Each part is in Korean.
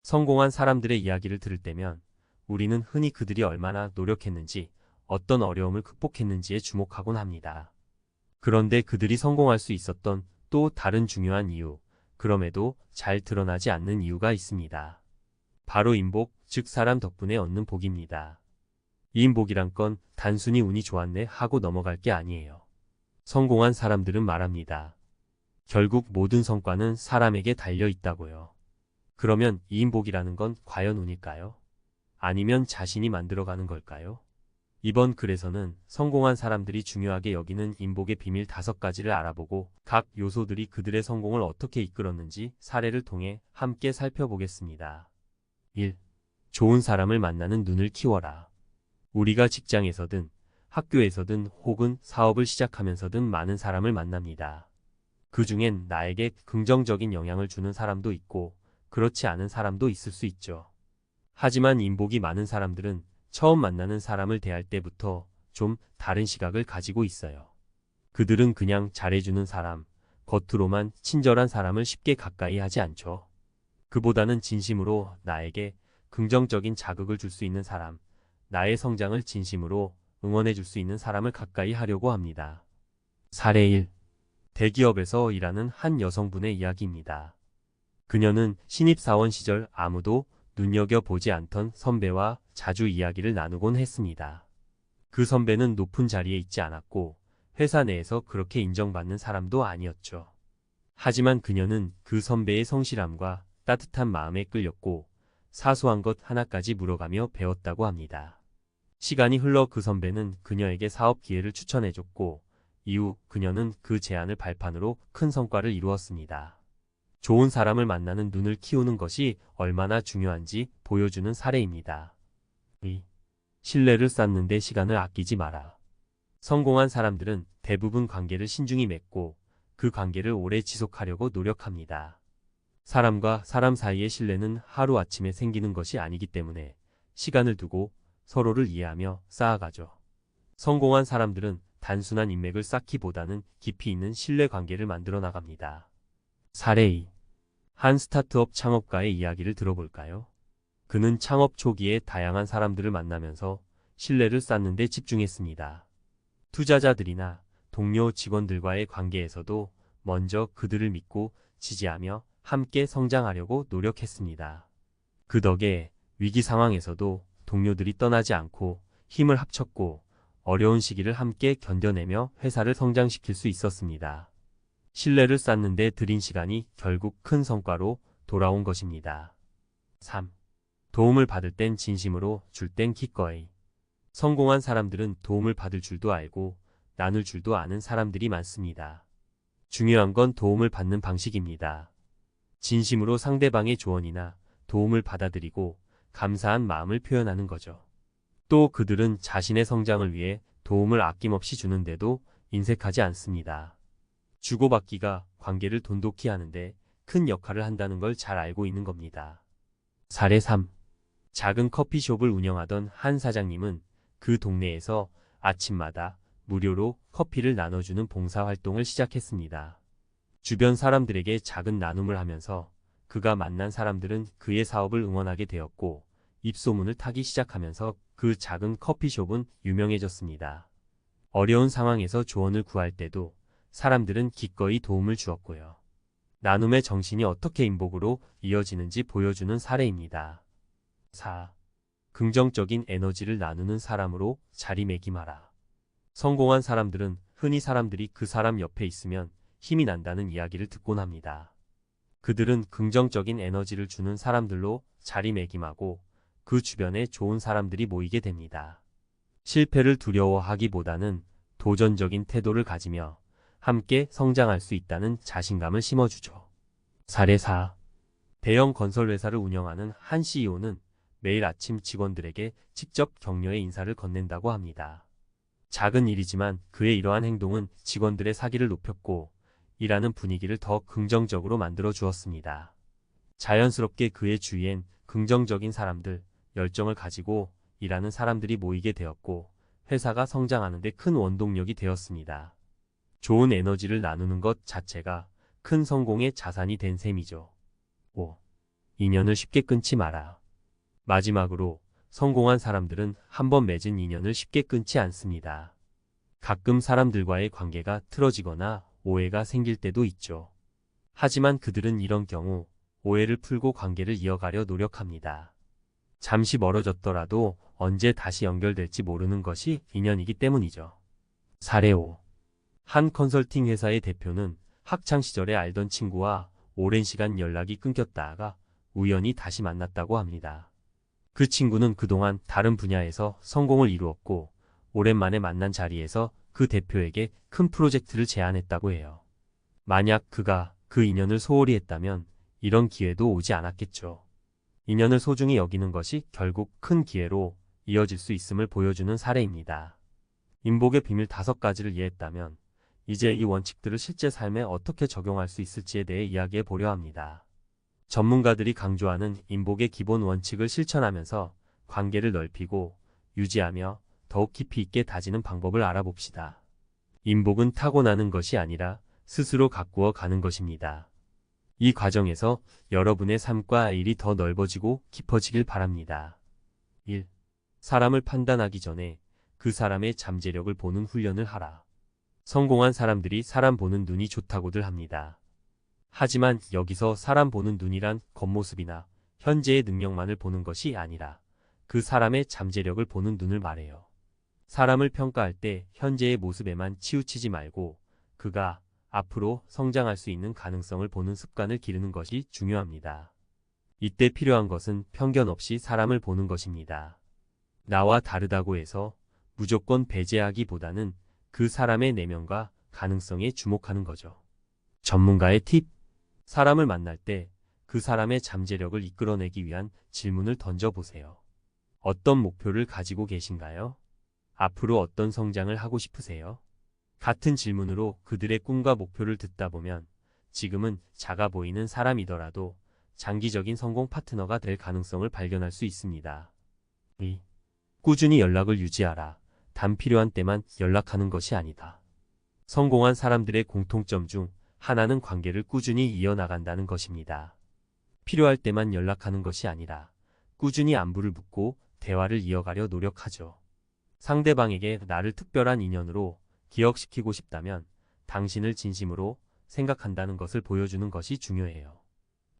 성공한 사람들의 이야기를 들을 때면 우리는 흔히 그들이 얼마나 노력했는지, 어떤 어려움을 극복했는지에 주목하곤 합니다. 그런데 그들이 성공할 수 있었던 또 다른 중요한 이유, 그럼에도 잘 드러나지 않는 이유가 있습니다. 바로 인복, 즉 사람 덕분에 얻는 복입니다. 이 인복이란 건 단순히 운이 좋았네 하고 넘어갈 게 아니에요. 성공한 사람들은 말합니다. 결국 모든 성과는 사람에게 달려 있다고요. 그러면 이 인복이라는 건 과연 운일까요? 아니면 자신이 만들어가는 걸까요? 이번 글에서는 성공한 사람들이 중요하게 여기는 인복의 비밀 5가지를 알아보고 각 요소들이 그들의 성공을 어떻게 이끌었는지 사례를 통해 함께 살펴보겠습니다. 1. 좋은 사람을 만나는 눈을 키워라. 우리가 직장에서든 학교에서든 혹은 사업을 시작하면서든 많은 사람을 만납니다. 그 중엔 나에게 긍정적인 영향을 주는 사람도 있고 그렇지 않은 사람도 있을 수 있죠. 하지만 인복이 많은 사람들은 처음 만나는 사람을 대할 때부터 좀 다른 시각을 가지고 있어요. 그들은 그냥 잘해주는 사람, 겉으로만 친절한 사람을 쉽게 가까이 하지 않죠. 그보다는 진심으로 나에게 긍정적인 자극을 줄 수 있는 사람, 나의 성장을 진심으로 응원해 줄 수 있는 사람을 가까이 하려고 합니다. 사례 1. 대기업에서 일하는 한 여성분의 이야기입니다. 그녀는 신입사원 시절 아무도 눈여겨보지 않던 선배와 자주 이야기를 나누곤 했습니다. 그 선배는 높은 자리에 있지 않았고 회사 내에서 그렇게 인정받는 사람도 아니었죠. 하지만 그녀는 그 선배의 성실함과 따뜻한 마음에 끌렸고 사소한 것 하나까지 물어가며 배웠다고 합니다. 시간이 흘러 그 선배는 그녀에게 사업 기회를 추천해줬고 이후 그녀는 그 제안을 발판으로 큰 성과를 이루었습니다. 좋은 사람을 만나는 눈을 키우는 것이 얼마나 중요한지 보여주는 사례입니다. 2. 신뢰를 쌓는데 시간을 아끼지 마라. 성공한 사람들은 대부분 관계를 신중히 맺고 그 관계를 오래 지속하려고 노력합니다. 사람과 사람 사이의 신뢰는 하루아침에 생기는 것이 아니기 때문에 시간을 두고 서로를 이해하며 쌓아가죠. 성공한 사람들은 단순한 인맥을 쌓기보다는 깊이 있는 신뢰 관계를 만들어 나갑니다. 사례 2. 한 스타트업 창업가의 이야기를 들어볼까요? 그는 창업 초기에 다양한 사람들을 만나면서 신뢰를 쌓는 데 집중했습니다. 투자자들이나 동료 직원들과의 관계에서도 먼저 그들을 믿고 지지하며 함께 성장하려고 노력했습니다. 그 덕에 위기 상황에서도 동료들이 떠나지 않고 힘을 합쳤고 어려운 시기를 함께 견뎌내며 회사를 성장시킬 수 있었습니다. 신뢰를 쌓는 데 들인 시간이 결국 큰 성과로 돌아온 것입니다. 3. 도움을 받을 땐 진심으로, 줄 땐 기꺼이. 성공한 사람들은 도움을 받을 줄도 알고 나눌 줄도 아는 사람들이 많습니다. 중요한 건 도움을 받는 방식입니다. 진심으로 상대방의 조언이나 도움을 받아들이고 감사한 마음을 표현하는 거죠. 또 그들은 자신의 성장을 위해 도움을 아낌없이 주는데도 인색하지 않습니다. 주고받기가 관계를 돈독히 하는데 큰 역할을 한다는 걸 잘 알고 있는 겁니다. 사례 3. 작은 커피숍을 운영하던 한 사장님은 그 동네에서 아침마다 무료로 커피를 나눠주는 봉사활동을 시작했습니다. 주변 사람들에게 작은 나눔을 하면서 그가 만난 사람들은 그의 사업을 응원하게 되었고 입소문을 타기 시작하면서 그 작은 커피숍은 유명해졌습니다. 어려운 상황에서 조언을 구할 때도 사람들은 기꺼이 도움을 주었고요. 나눔의 정신이 어떻게 인복으로 이어지는지 보여주는 사례입니다. 4. 긍정적인 에너지를 나누는 사람으로 자리매김하라. 성공한 사람들은 흔히 사람들이 그 사람 옆에 있으면 힘이 난다는 이야기를 듣곤 합니다. 그들은 긍정적인 에너지를 주는 사람들로 자리매김하고 그 주변에 좋은 사람들이 모이게 됩니다. 실패를 두려워하기보다는 도전적인 태도를 가지며 함께 성장할 수 있다는 자신감을 심어주죠. 사례 4. 대형 건설회사를 운영하는 한 CEO는 매일 아침 직원들에게 직접 격려의 인사를 건넨다고 합니다. 작은 일이지만 그의 이러한 행동은 직원들의 사기를 높였고 일하는 분위기를 더 긍정적으로 만들어 주었습니다. 자연스럽게 그의 주위엔 긍정적인 사람들, 열정을 가지고 일하는 사람들이 모이게 되었고 회사가 성장하는 데 큰 원동력이 되었습니다. 좋은 에너지를 나누는 것 자체가 큰 성공의 자산이 된 셈이죠. 5. 인연을 쉽게 끊지 마라. 마지막으로, 성공한 사람들은 한번 맺은 인연을 쉽게 끊지 않습니다. 가끔 사람들과의 관계가 틀어지거나 오해가 생길 때도 있죠. 하지만 그들은 이런 경우 오해를 풀고 관계를 이어가려 노력합니다. 잠시 멀어졌더라도 언제 다시 연결될지 모르는 것이 인연이기 때문이죠. 사례 5. 한 컨설팅 회사의 대표는 학창 시절에 알던 친구와 오랜 시간 연락이 끊겼다가 우연히 다시 만났다고 합니다. 그 친구는 그동안 다른 분야에서 성공을 이루었고 오랜만에 만난 자리에서 그 대표에게 큰 프로젝트를 제안했다고 해요. 만약 그가 그 인연을 소홀히 했다면 이런 기회도 오지 않았겠죠. 인연을 소중히 여기는 것이 결국 큰 기회로 이어질 수 있음을 보여주는 사례입니다. 인복의 비밀 5가지를 이해했다면 이제 이 원칙들을 실제 삶에 어떻게 적용할 수 있을지에 대해 이야기해 보려 합니다. 전문가들이 강조하는 인복의 기본 원칙을 실천하면서 관계를 넓히고 유지하며 더욱 깊이 있게 다지는 방법을 알아봅시다. 인복은 타고나는 것이 아니라 스스로 가꾸어 가는 것입니다. 이 과정에서 여러분의 삶과 일이 더 넓어지고 깊어지길 바랍니다. 1. 사람을 판단하기 전에 그 사람의 잠재력을 보는 훈련을 하라. 성공한 사람들이 사람 보는 눈이 좋다고들 합니다. 하지만 여기서 사람 보는 눈이란 겉모습이나 현재의 능력만을 보는 것이 아니라 그 사람의 잠재력을 보는 눈을 말해요. 사람을 평가할 때 현재의 모습에만 치우치지 말고 그가 앞으로 성장할 수 있는 가능성을 보는 습관을 기르는 것이 중요합니다. 이때 필요한 것은 편견 없이 사람을 보는 것입니다. 나와 다르다고 해서 무조건 배제하기보다는 그 사람의 내면과 가능성에 주목하는 거죠. 전문가의 팁. 사람을 만날 때 그 사람의 잠재력을 이끌어내기 위한 질문을 던져보세요. 어떤 목표를 가지고 계신가요? 앞으로 어떤 성장을 하고 싶으세요? 같은 질문으로 그들의 꿈과 목표를 듣다 보면 지금은 작아 보이는 사람이더라도 장기적인 성공 파트너가 될 가능성을 발견할 수 있습니다. 2. 꾸준히 연락을 유지하라. 단 필요한 때만 연락하는 것이 아니다. 성공한 사람들의 공통점 중 하나는 관계를 꾸준히 이어나간다는 것입니다. 필요할 때만 연락하는 것이 아니라 꾸준히 안부를 묻고 대화를 이어가려 노력하죠. 상대방에게 나를 특별한 인연으로 기억시키고 싶다면 당신을 진심으로 생각한다는 것을 보여주는 것이 중요해요.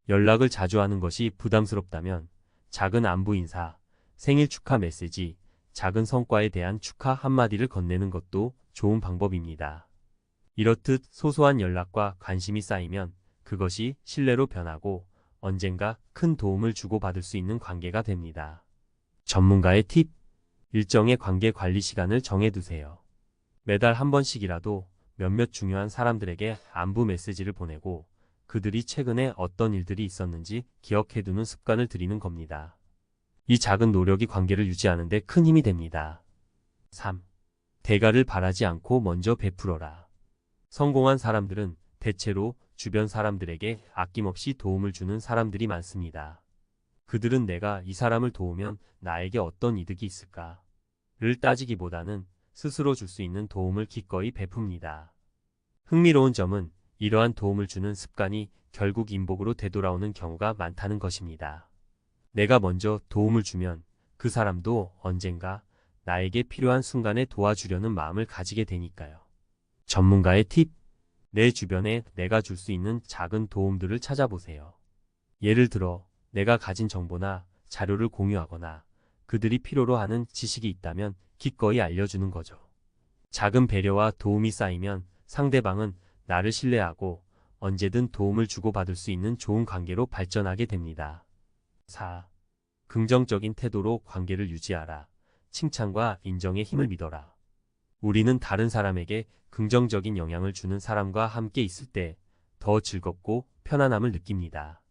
연락을 자주 하는 것이 부담스럽다면 작은 안부 인사, 생일 축하 메시지, 작은 성과에 대한 축하 한마디를 건네는 것도 좋은 방법입니다. 이렇듯 소소한 연락과 관심이 쌓이면 그것이 신뢰로 변하고 언젠가 큰 도움을 주고받을 수 있는 관계가 됩니다. 전문가의 팁. 일정의 관계 관리 시간을 정해두세요. 매달 한 번씩이라도 몇몇 중요한 사람들에게 안부 메시지를 보내고 그들이 최근에 어떤 일들이 있었는지 기억해두는 습관을 들이는 겁니다. 이 작은 노력이 관계를 유지하는 데 큰 힘이 됩니다. 3. 대가를 바라지 않고 먼저 베풀어라. 성공한 사람들은 대체로 주변 사람들에게 아낌없이 도움을 주는 사람들이 많습니다. 그들은 내가 이 사람을 도우면 나에게 어떤 이득이 있을까를 따지기보다는 스스로 줄 수 있는 도움을 기꺼이 베풉니다. 흥미로운 점은 이러한 도움을 주는 습관이 결국 인복으로 되돌아오는 경우가 많다는 것입니다. 내가 먼저 도움을 주면 그 사람도 언젠가 나에게 필요한 순간에 도와주려는 마음을 가지게 되니까요. 전문가의 팁. 내 주변에 내가 줄 수 있는 작은 도움들을 찾아보세요. 예를 들어 내가 가진 정보나 자료를 공유하거나 그들이 필요로 하는 지식이 있다면 기꺼이 알려주는 거죠. 작은 배려와 도움이 쌓이면 상대방은 나를 신뢰하고 언제든 도움을 주고받을 수 있는 좋은 관계로 발전하게 됩니다. 4. 긍정적인 태도로 관계를 유지하라. 칭찬과 인정의 힘을 믿어라. 우리는 다른 사람에게 긍정적인 영향을 주는 사람과 함께 있을 때 더 즐겁고 편안함을 느낍니다.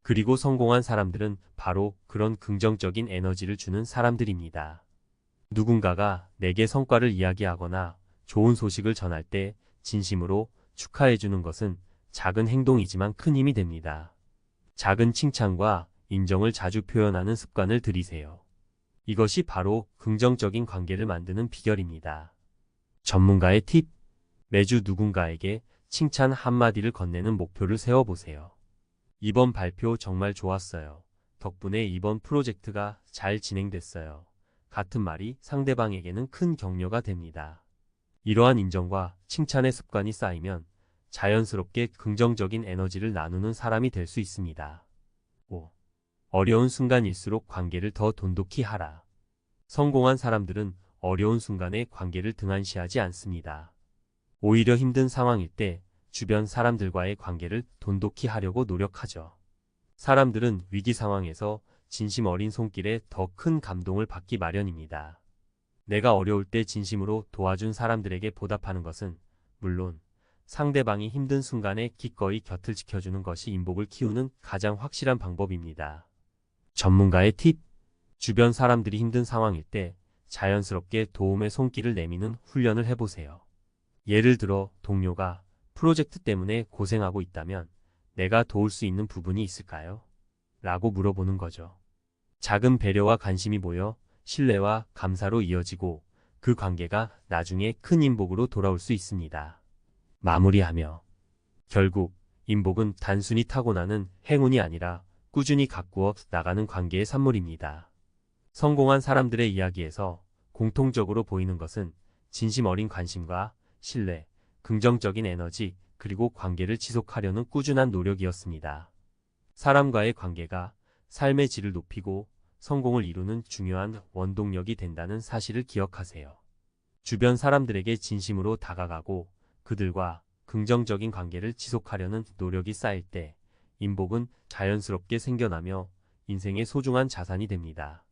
그리고 성공한 사람들은 바로 그런 긍정적인 에너지를 주는 사람들입니다. 누군가가 내게 성과를 이야기하거나 좋은 소식을 전할 때 진심으로 축하해주는 것은 작은 행동이지만 큰 힘이 됩니다. 작은 칭찬과 인정을 자주 표현하는 습관을 들이세요. 이것이 바로 긍정적인 관계를 만드는 비결입니다. 전문가의 팁. 매주 누군가에게 칭찬 한마디를 건네는 목표를 세워보세요. 이번 발표 정말 좋았어요. 덕분에 이번 프로젝트가 잘 진행됐어요. 같은 말이 상대방에게는 큰 격려가 됩니다. 이러한 인정과 칭찬의 습관이 쌓이면 자연스럽게 긍정적인 에너지를 나누는 사람이 될 수 있습니다. 5. 어려운 순간일수록 관계를 더 돈독히 하라. 성공한 사람들은 어려운 순간에 관계를 등한시하지 않습니다. 오히려 힘든 상황일 때 주변 사람들과의 관계를 돈독히 하려고 노력하죠. 사람들은 위기 상황에서 진심 어린 손길에 더 큰 감동을 받기 마련입니다. 내가 어려울 때 진심으로 도와준 사람들에게 보답하는 것은 물론 상대방이 힘든 순간에 기꺼이 곁을 지켜주는 것이 인복을 키우는 가장 확실한 방법입니다. 전문가의 팁. 주변 사람들이 힘든 상황일 때 자연스럽게 도움의 손길을 내미는 훈련을 해보세요. 예를 들어 동료가 프로젝트 때문에 고생하고 있다면 내가 도울 수 있는 부분이 있을까요? 라고 물어보는 거죠. 작은 배려와 관심이 모여 신뢰와 감사로 이어지고 그 관계가 나중에 큰 인복으로 돌아올 수 있습니다. 마무리하며 결국 인복은 단순히 타고나는 행운이 아니라 꾸준히 가꾸어 나가는 관계의 산물입니다. 성공한 사람들의 이야기에서 공통적으로 보이는 것은 진심 어린 관심과 신뢰, 긍정적인 에너지, 그리고 관계를 지속하려는 꾸준한 노력이었습니다. 사람과의 관계가 삶의 질을 높이고 성공을 이루는 중요한 원동력이 된다는 사실을 기억하세요. 주변 사람들에게 진심으로 다가가고 그들과 긍정적인 관계를 지속하려는 노력이 쌓일 때 인복은 자연스럽게 생겨나며 인생의 소중한 자산이 됩니다.